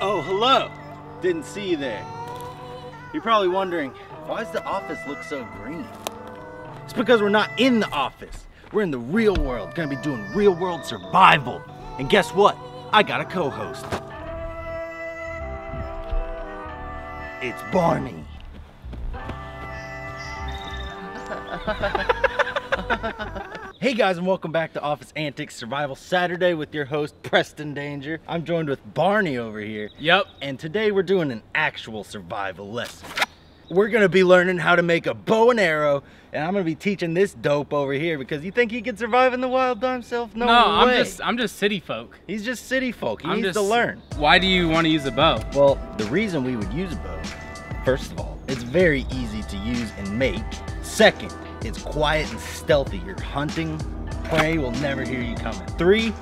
Oh, hello. Didn't see you there. You're probably wondering, why does the office look so green? It's because we're not in the office. We're in the real world, gonna be doing real world survival. And guess what? I got a co-host. It's Barney. Hey guys, and welcome back to Office Antics Survival Saturday with your host, Preston Danger. I'm joined with Barney over here. Yep. And today we're doing an actual survival lesson. We're gonna be learning how to make a bow and arrow, and I'm gonna be teaching this dope over here because you think he can survive in the wild by himself? No way. I'm just city folk. He's just city folk. He needs to learn. Why do you want to use a bow? Well, the reason we would use a bow, first of all, it's very easy to use and make. Second, it's quiet and stealthy. Your hunting prey will never hear you coming. 3,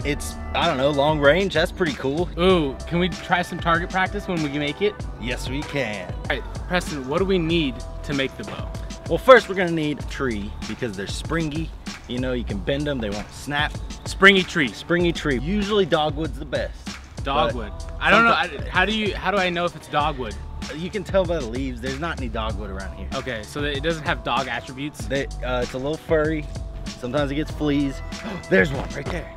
it's, I don't know, long range. That's pretty cool. Ooh, can we try some target practice when we make it? Yes, we can. All right, Preston, what do we need to make the bow? Well, first we're gonna need a tree because they're springy. You know, you can bend them, they won't snap. Springy tree. Springy tree. Usually dogwood's the best. Dogwood. I don't know, how do I know if it's dogwood? You can tell by the leaves. There's not any dogwood around here. Okay, so it doesn't have dog attributes? It's a little furry. Sometimes it gets fleas. There's one right there.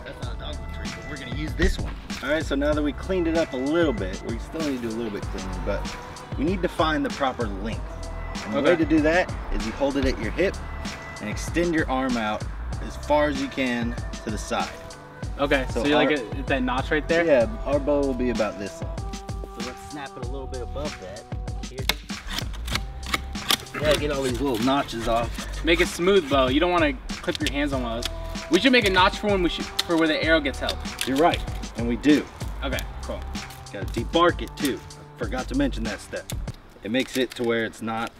That's not a dogwood tree, but we're gonna use this one. All right, so now that we cleaned it up a little bit, we still need to do a little bit cleaning, but we need to find the proper length. And the way to do that is you hold it at your hip and extend your arm out as far as you can to the side. Okay, so you're like that notch right there? Yeah, our bow will be about this long. So let's snap it a little bit above that. Here. Yeah, get all these little notches off. Make it smooth bow. You don't want to clip your hands on one of those. We should make a notch for for where the arrow gets held. You're right, and we do. Okay, cool. Gotta debark it too. Forgot to mention that step. It makes it to where it's not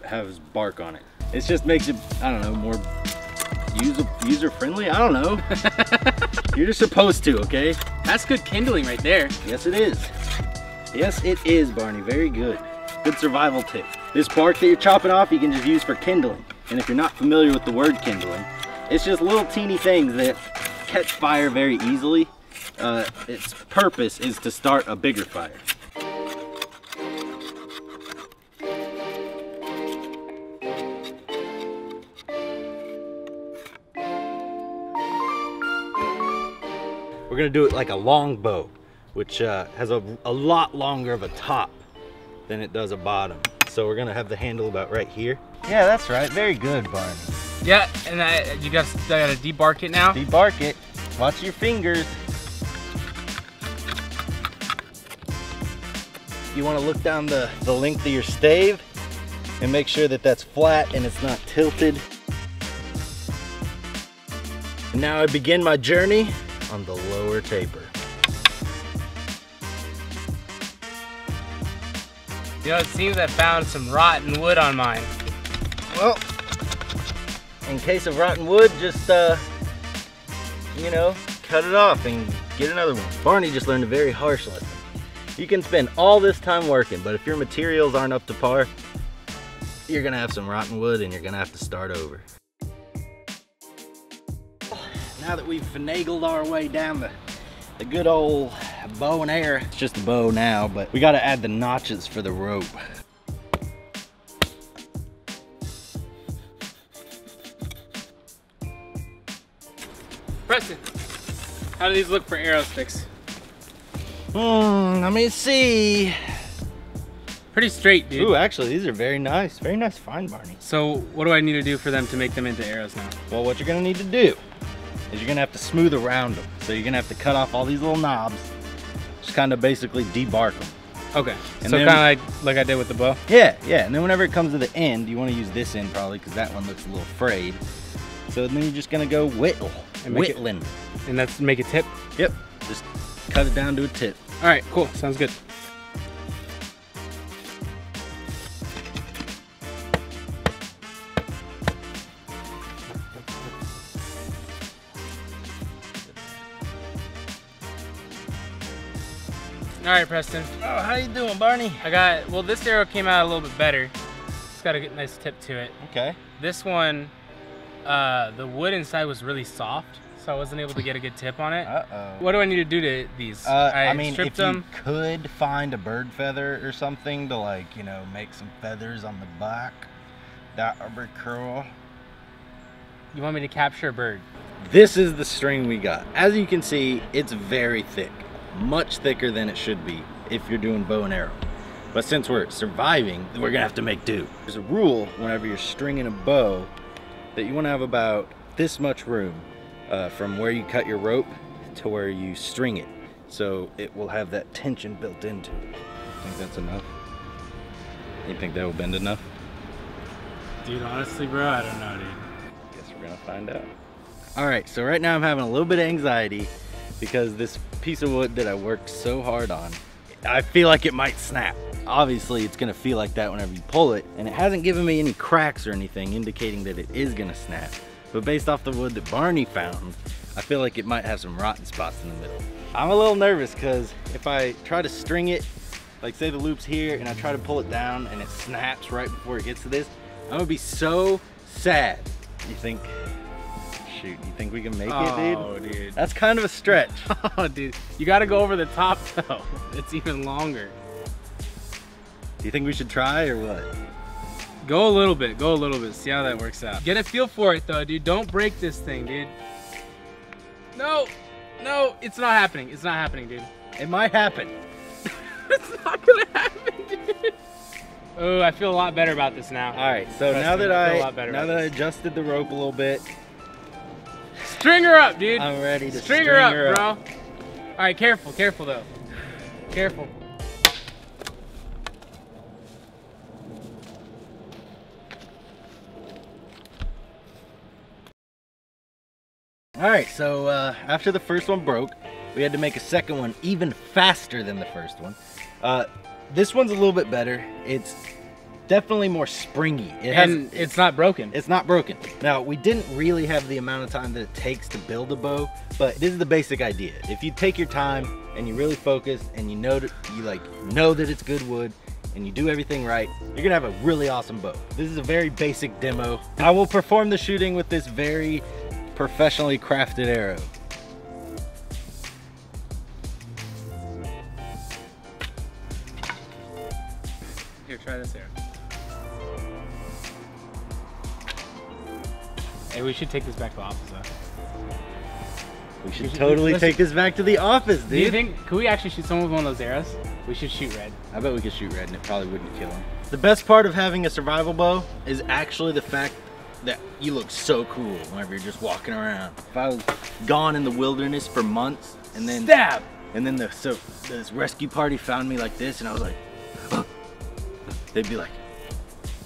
has bark on it. It just makes it, I don't know, more user friendly. I don't know. You're just supposed to, okay? That's good kindling right there. Yes, it is. Yes, it is, Barney. Very good. Good survival tip. This bark that you're chopping off, you can just use for kindling. And if you're not familiar with the word kindling, it's just little teeny things that catch fire very easily. Its purpose is to start a bigger fire. We're gonna do it like a long bow, which has a lot longer of a top than it does a bottom. So we're gonna have the handle about right here. Yeah, that's right. Very good, Barney. Yeah, and I gotta debark it now? Debark it. Watch your fingers. You wanna look down the length of your stave and make sure that that's flat and it's not tilted. And now I begin my journey on the lower taper. You know, it seems I found some rotten wood on mine. Well, in case of rotten wood, just, you know, cut it off and get another one. Barney just learned a very harsh lesson. You can spend all this time working, but if your materials aren't up to par, you're gonna have some rotten wood and you're gonna have to start over. Now that we've finagled our way down the good old bow and arrow, it's just a bow now, but we gotta add the notches for the rope. Preston, how do these look for arrow sticks? Let me see. Pretty straight, dude. Ooh, actually, these are very nice. Very nice find, Barney. So what do I need to do for them to make them into arrows now? Well, what you're gonna need to do is you're gonna have to smooth around them. So you're gonna have to cut off all these little knobs, just kind of basically debark them. Okay, and so then, kind of like I did with the bow? Yeah, and then whenever it comes to the end, you wanna use this end probably because that one looks a little frayed. So then you're just gonna go whittling. And that's make a tip? Yep, just cut it down to a tip. All right, cool, sounds good. All right, Preston. Oh, how you doing, Barney? Well, this arrow came out a little bit better. It's got a nice tip to it. Okay. This one, the wood inside was really soft, so I wasn't able to get a good tip on it. Uh-oh. What do I need to do to these? I mean, if them. you could find a bird feather or something to, like, you know, make some feathers on the back, that would be cool. You want me to capture a bird? This is the string we got. As you can see, it's very thick, much thicker than it should be if you're doing bow and arrow. But since we're surviving, we're gonna have to make do. There's a rule whenever you're stringing a bow that you wanna have about this much room from where you cut your rope to where you string it. So it will have that tension built into it. Think that's enough? You think that will bend enough? Dude, honestly, bro, I don't know, dude. Guess we're gonna find out. All right, so right now I'm having a little bit of anxiety because this piece of wood that I worked so hard on, I feel like it might snap. Obviously, it's gonna feel like that whenever you pull it, and it hasn't given me any cracks or anything indicating that it is gonna snap. But based off the wood that Barney found, I feel like it might have some rotten spots in the middle. I'm a little nervous because if I try to string it, like say the loop's here, and I try to pull it down and it snaps right before it gets to this, I'm gonna be so sad. You think, shoot, you think we can make it, dude? Oh, dude. That's kind of a stretch. Oh, dude. You gotta go over the top, though. It's even longer. Do you think we should try or what? Go a little bit, see how that works out. Get a feel for it though, dude. Don't break this thing, dude. No, no, it's not happening. It's not happening, dude. It might happen. It's not gonna happen, dude. Oh, I feel a lot better about this now. All right, so now that I adjusted the rope a little bit, string her up, dude. I'm ready to string her up, bro. All right, careful though. Careful. All right, so after the first one broke, we had to make a second one even faster than the first one. This one's a little bit better. It's definitely more springy. It's not broken. It's not broken. Now, we didn't really have the amount of time that it takes to build a bow, but this is the basic idea. If you take your time and you really focus and you know that it's good wood and you do everything right, you're gonna have a really awesome bow. This is a very basic demo. I will perform the shooting with this very professionally crafted arrow. Here, try this arrow. Hey, we should take this back to the office, though. We should totally take this back to the office, dude. Do you think, could we actually shoot someone with one of those arrows? We should shoot red. I bet we could shoot red and it probably wouldn't kill him. The best part of having a survival bow is actually the fact that you look so cool whenever you're just walking around. If I was gone in the wilderness for months and then stab, and then this rescue party found me like this and I was like, oh, they'd be like,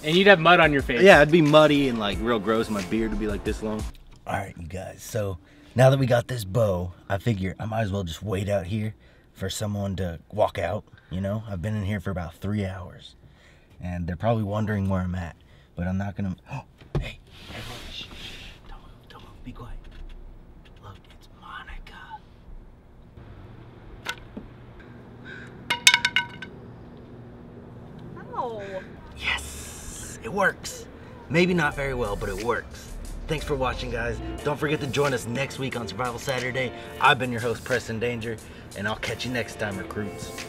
and you'd have mud on your face. Yeah, it'd be muddy and like real gross. My beard would be like this long. All right, you guys, so now that we got this bow, I figure I might as well just wait out here for someone to walk out. You know, I've been in here for about 3 hours and they're probably wondering where I'm at, but I'm not gonna. Oh, hey, everyone, shh, don't move, be quiet. Look, it's Monica. Oh. Yes, it works. Maybe not very well, but it works. Thanks for watching, guys. Don't forget to join us next week on Survival Saturday. I've been your host, Preston Danger, and I'll catch you next time, recruits.